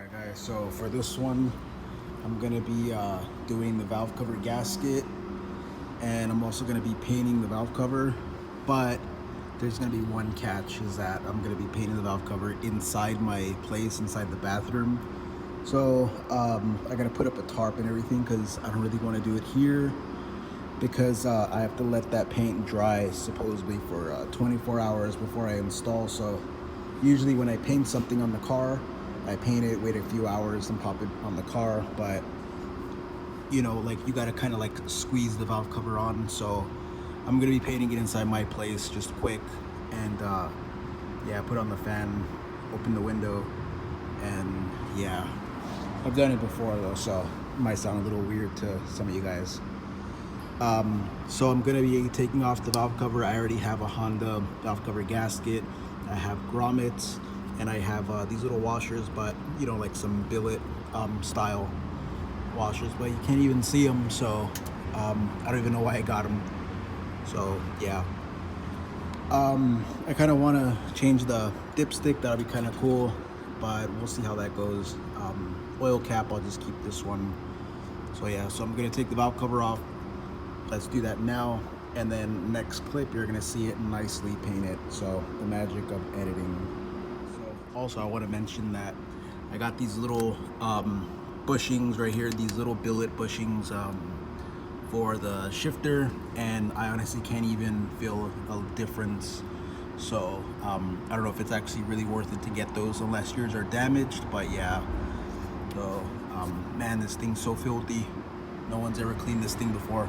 Alright guys, so for this one I'm gonna be doing the valve cover gasket, and I'm also gonna be painting the valve cover, but there's gonna be one catch, is that I'm gonna be painting the valve cover inside my place, inside the bathroom. So I gotta put up a tarp and everything because I don't really want to do it here, because I have to let that paint dry supposedly for 24 hours before I install. So usually when I paint something on the car, I paint it, wait a few hours, and pop it on the car. But you know, like, you gotta kind of like squeeze the valve cover on. So I'm gonna be painting it inside my place just quick, and yeah, put on the fan, open the window, and yeah, I've done it before though, so it might sound a little weird to some of you guys. So I'm gonna be taking off the valve cover. I already have a Honda valve cover gasket, I have grommets, and I have these little washers, but you know, like some billet style washers, but you can't even see them, so I don't even know why I got them. So yeah, I kind of want to change the dipstick. That'll be kind of cool, but we'll see how that goes. Oil cap, I'll just keep this one. So yeah, so I'm gonna take the valve cover off. Let's do that now, and then next clip you're gonna see it nicely painted. So the magic of editing. So also I want to mention that I got these little bushings right here, these little billet bushings for the shifter, and I honestly can't even feel a difference. So I don't know if it's actually really worth it to get those unless yours are damaged, but yeah. So man, this thing's so filthy. No one's ever cleaned this thing before.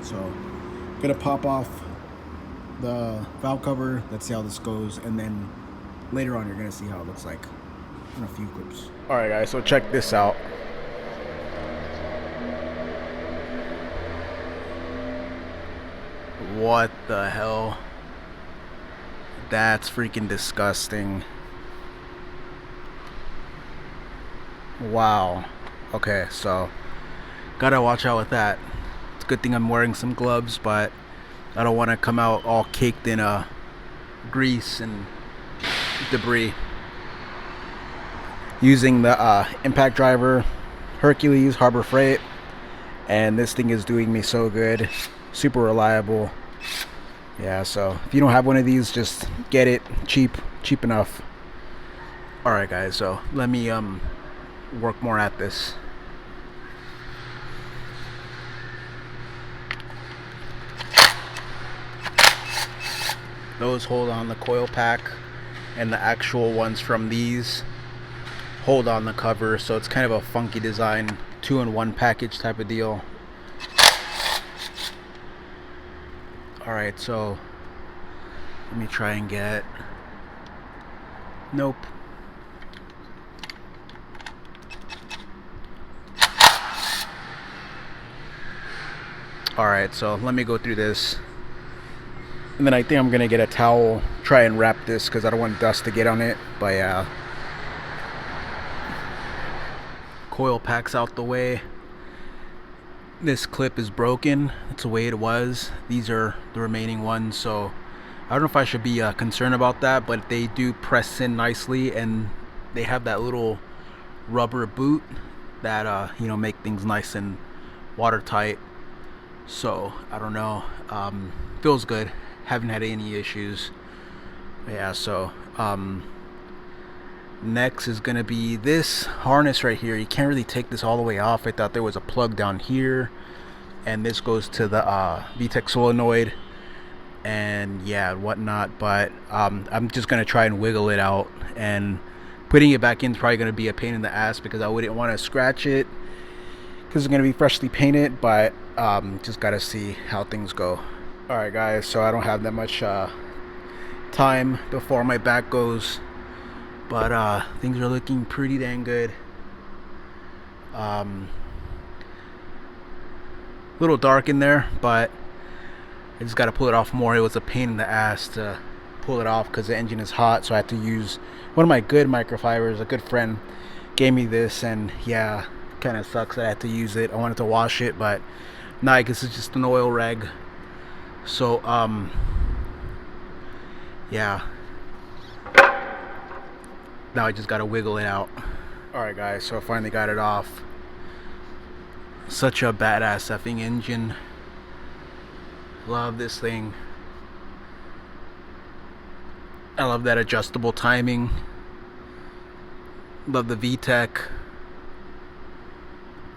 So gonna pop off the valve cover. Let's see how this goes, and then later on you're gonna see how it looks like in a few clips. All right guys, so check this out. What the hell? That's freaking disgusting. Wow. Okay, so gotta watch out with that. It's a good thing I'm wearing some gloves, but I don't want to come out all caked in grease and debris. Using the impact driver Hercules Harbor Freight, and this thing is doing me so good. Super reliable. Yeah, so if you don't have one of these, just get it. Cheap enough. Alright guys, so let me work more at this. Those hold on the coil pack, and the actual ones from these hold on the cover, so it's kind of a funky design, 2-in-1 package type of deal. Alright, so let me try and get... Nope. Alright, so let me go through this, and then I think I'm gonna get a towel, try and wrap this because I don't want dust to get on it. But yeah, coil packs out the way. This clip is broken. That's the way it was. These are the remaining ones, so I don't know if I should be concerned about that, but they do press in nicely, and they have that little rubber boot that you know, make things nice and watertight. So I don't know, feels good, haven't had any issues. Yeah, so next is gonna be this harness right here. You can't really take this all the way off. I thought there was a plug down here, and this goes to the VTEC solenoid and yeah, whatnot, but I'm just gonna try and wiggle it out, and putting it back in is probably gonna be a pain in the ass because I wouldn't want to scratch it because it's gonna be freshly painted, but just gotta see how things go. Alright guys, so I don't have that much time before my back goes, but things are looking pretty dang good. Little dark in there, but I just gotta pull it off more. It was a pain in the ass to pull it off because the engine is hot, so I had to use one of my good microfibers. A good friend gave me this, and yeah, kind of sucks that I had to use it. I wanted to wash it, but nah, I guess it's just an oil rag. So yeah, now I just gotta wiggle it out. Alright guys, so I finally got it off. Such a badass effing engine. Love this thing. I love that adjustable timing. Love the VTEC.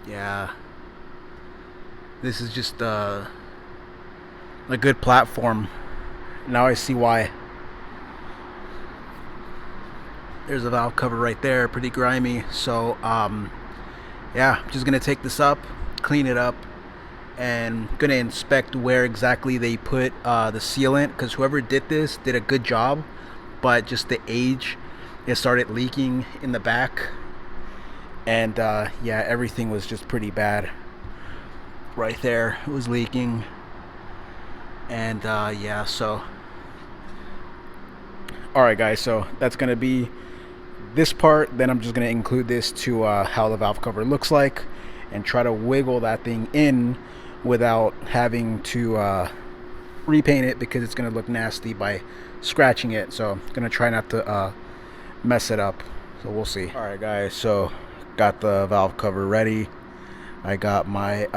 Yeah. This is just a good platform. Now I see why. There's a valve cover right there, pretty grimy. So yeah, I'm just gonna take this up, clean it up, and gonna inspect where exactly they put the sealant, because whoever did this did a good job, but just the age, it started leaking in the back, and yeah, everything was just pretty bad. Right there, it was leaking, and yeah, so alright guys, so that's gonna be this part. Then I'm just going to include this to how the valve cover looks like, and try to wiggle that thing in without having to repaint it, because it's going to look nasty by scratching it. So I'm going to try not to mess it up, so we'll see. Alright guys, so got the valve cover ready. I got my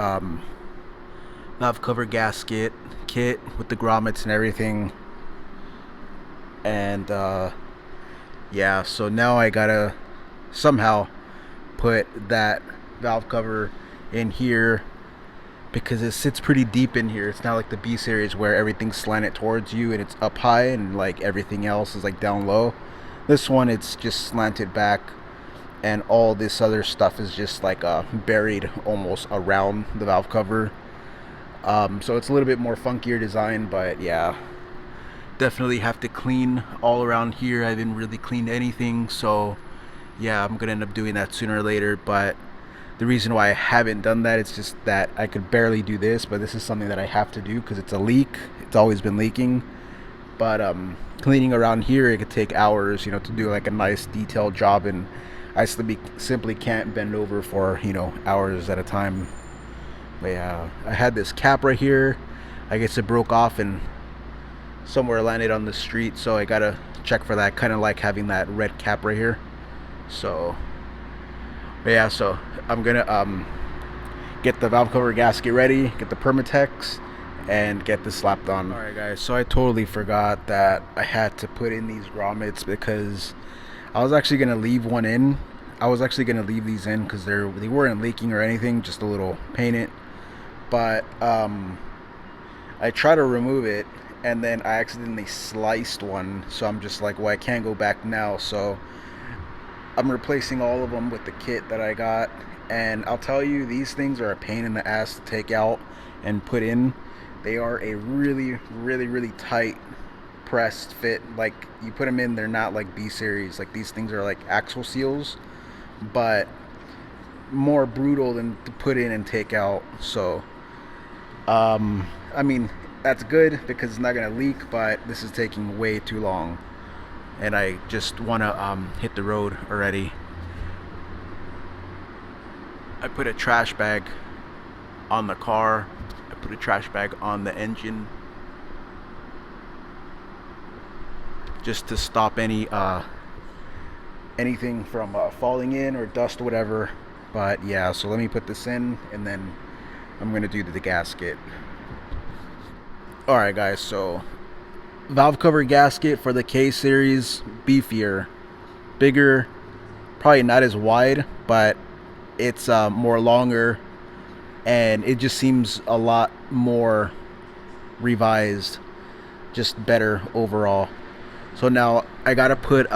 valve cover gasket kit with the grommets and everything, and yeah, so now I gotta somehow put that valve cover in here, because it sits pretty deep in here. It's not like the B series where everything's slanted towards you and it's up high and like everything else is like down low. This one, it's just slanted back, and all this other stuff is just like buried almost around the valve cover. So it's a little bit more funkier design, but yeah, definitely have to clean all around here. I haven't really cleaned anything, so yeah, I'm gonna end up doing that sooner or later. But the reason why I haven't done that, it's just that I could barely do this, but this is something that I have to do because it's a leak. It's always been leaking. But cleaning around here, it could take hours, you know, to do like a nice detailed job, and I simply can't bend over for, you know, hours at a time. But yeah, I had this cap right here. I guess it broke off and somewhere landed on the street, so I gotta check for that. Kind of like having that red cap right here. So yeah, so I'm gonna get the valve cover gasket ready, get the Permatex, and get this slapped on. Alright guys, so I totally forgot that I had to put in these grommets, because I was actually gonna leave one in. I was actually gonna leave these in because they weren't leaking or anything, just a little painted. But I tried to remove it, and then I accidentally sliced one, so I'm just like, well, I can't go back now. So I'm replacing all of them with the kit that I got, and I'll tell you, these things are a pain in the ass to take out and put in. They are a really, really, really tight pressed fit. Like, you put them in, they're not like B series. Like, these things are like axle seals, but more brutal than to put in and take out. So I mean, that's good because it's not gonna leak, but this is taking way too long, and I just want to hit the road already. I put a trash bag on the car. I put a trash bag on the engine, just to stop any anything from falling in, or dust or whatever. But yeah, so let me put this in, and then I'm gonna do the gasket. Alright guys, so valve cover gasket for the K series, beefier, bigger, probably not as wide, but it's more longer, and it just seems a lot more revised, just better overall. So now I gotta put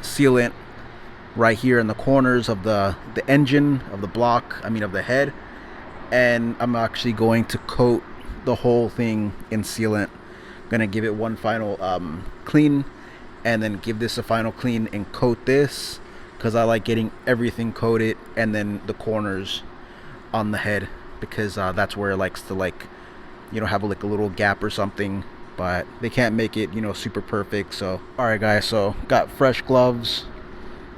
sealant right here in the corners of the engine, of the block, I mean of the head, and I'm actually going to coat the whole thing in sealant. I'm gonna give it one final clean, and then give this a final clean and coat this, because I like getting everything coated, and then the corners on the head, because that's where it likes to, like, you know, have like a little gap or something, but they can't make it, you know, super perfect. So alright guys, so got fresh gloves.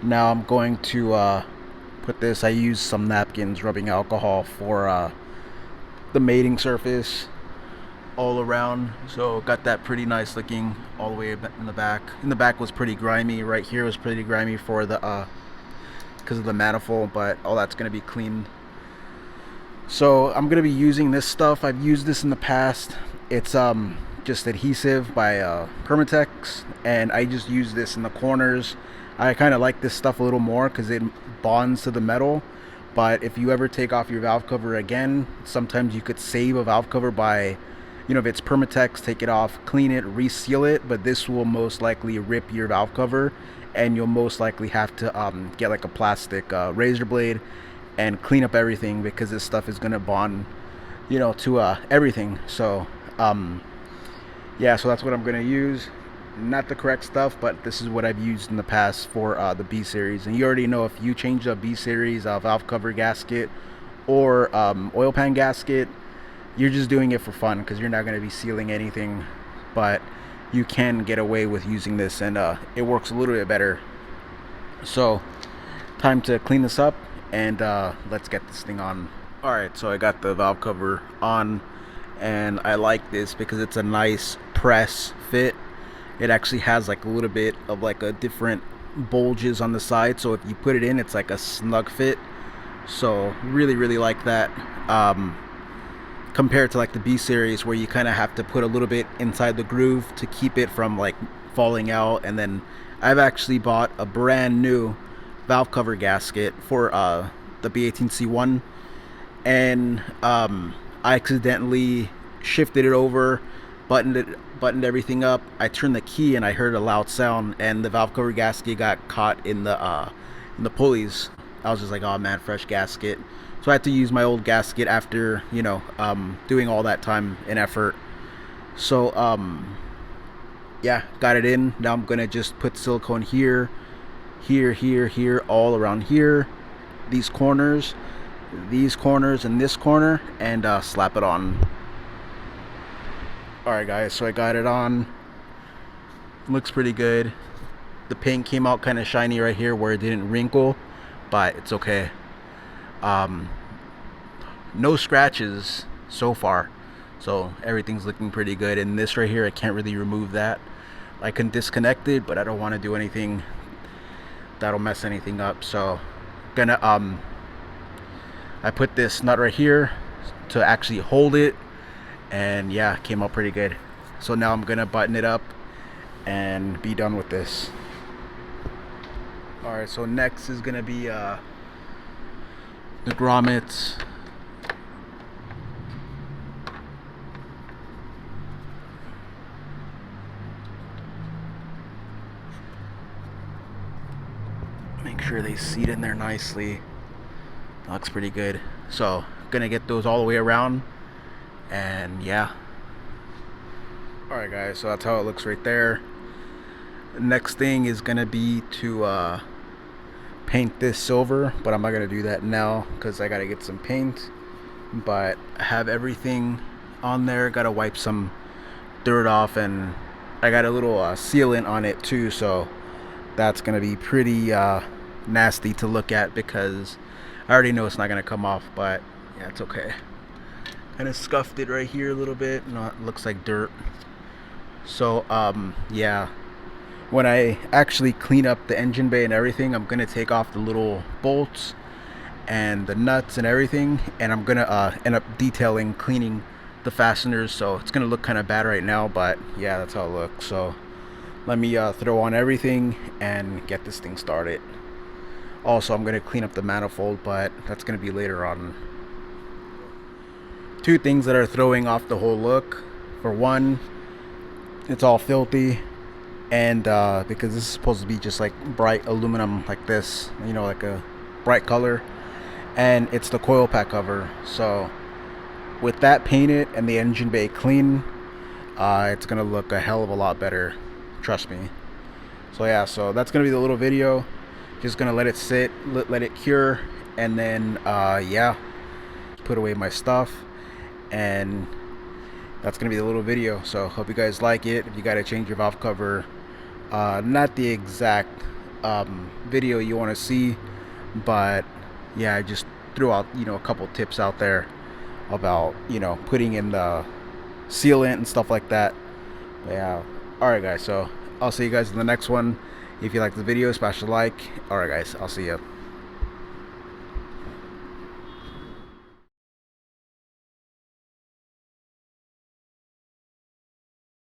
Now I'm going to put this, I used some napkins, rubbing alcohol for the mating surface all around. So got that pretty nice looking all the way in the back. In the back was pretty grimy. Right here was pretty grimy for the because of the manifold, but all that's going to be cleaned. So I'm going to be using this stuff. I've used this in the past. It's just adhesive by Permatex, and I just use this in the corners. I kind of like this stuff a little more because it bonds to the metal. But if you ever take off your valve cover again, sometimes you could save a valve cover by, you know, if it's Permatex, take it off, clean it, reseal it. But this will most likely rip your valve cover, and you'll most likely have to get like a plastic razor blade and clean up everything, because this stuff is gonna bond, you know, to everything. So yeah, so that's what I'm gonna use. Not the correct stuff, but this is what I've used in the past for the B series. And you already know, if you change a B series valve cover gasket or oil pan gasket, you're just doing it for fun, because you're not going to be sealing anything. But you can get away with using this, and it works a little bit better. So time to clean this up, and let's get this thing on. Alright, so I got the valve cover on, and I like this because it's a nice press fit. It actually has like a little bit of like a different bulges on the side, so if you put it in, it's like a snug fit. So really like that, compared to like the B series, where you kind of have to put a little bit inside the groove to keep it from like falling out. And then I've actually bought a brand new valve cover gasket for the B18C1, and I accidentally shifted it over, buttoned everything up. I turned the key and I heard a loud sound, and the valve cover gasket got caught in the pulleys. I was just like, oh man, fresh gasket. So I had to use my old gasket after, you know, doing all that time and effort. So yeah, got it in. Now I'm gonna just put silicone here, all around here, these corners, and this corner, and slap it on. Alright guys, so I got it on. Looks pretty good. The paint came out kind of shiny right here where it didn't wrinkle, but it's okay. No scratches so far, so everything's looking pretty good. And this right here, I can't really remove that. I can disconnect it, but I don't want to do anything that'll mess anything up. So gonna I put this nut right here to actually hold it, and yeah, came out pretty good. So now I'm gonna button it up and be done with this. Alright, so next is gonna be the grommets. Make sure they seat in there nicely. Looks pretty good. So gonna get those all the way around, and yeah. Alright guys, so that's how it looks right there. The next thing is gonna be to paint this silver, but I'm not gonna do that now because I gotta get some paint. But I have everything on there. Gotta wipe some dirt off, and I got a little sealant on it too, so that's gonna be pretty nasty to look at, because I already know it's not gonna come off, but yeah, it's okay. Kind of scuffed it right here a little bit. No, it looks like dirt. So yeah, when I actually clean up the engine bay and everything, I'm gonna take off the little bolts and the nuts and everything, and I'm gonna end up detailing, cleaning the fasteners. So it's gonna look kind of bad right now, but yeah, that's how it looks. So let me throw on everything and get this thing started. Also, I'm gonna clean up the manifold, but that's gonna be later on. Two things that are throwing off the whole look. For one, it's all filthy, and because this is supposed to be just like bright aluminum like this, you know, like a bright color, and it's the coil pack cover. So with that painted and the engine bay clean, it's gonna look a hell of a lot better, trust me. So yeah, so that's gonna be the little video. Just gonna let it sit, let it cure, and then yeah, put away my stuff, and that's gonna be the little video. So hope you guys like it. If you gotta change your valve cover, not the exact video you want to see, but yeah, I just threw out, you know, a couple tips out there about, you know, putting in the sealant and stuff like that. Yeah. Alright guys, so I'll see you guys in the next one. If you like the video, smash the like. Alright guys, I'll see you.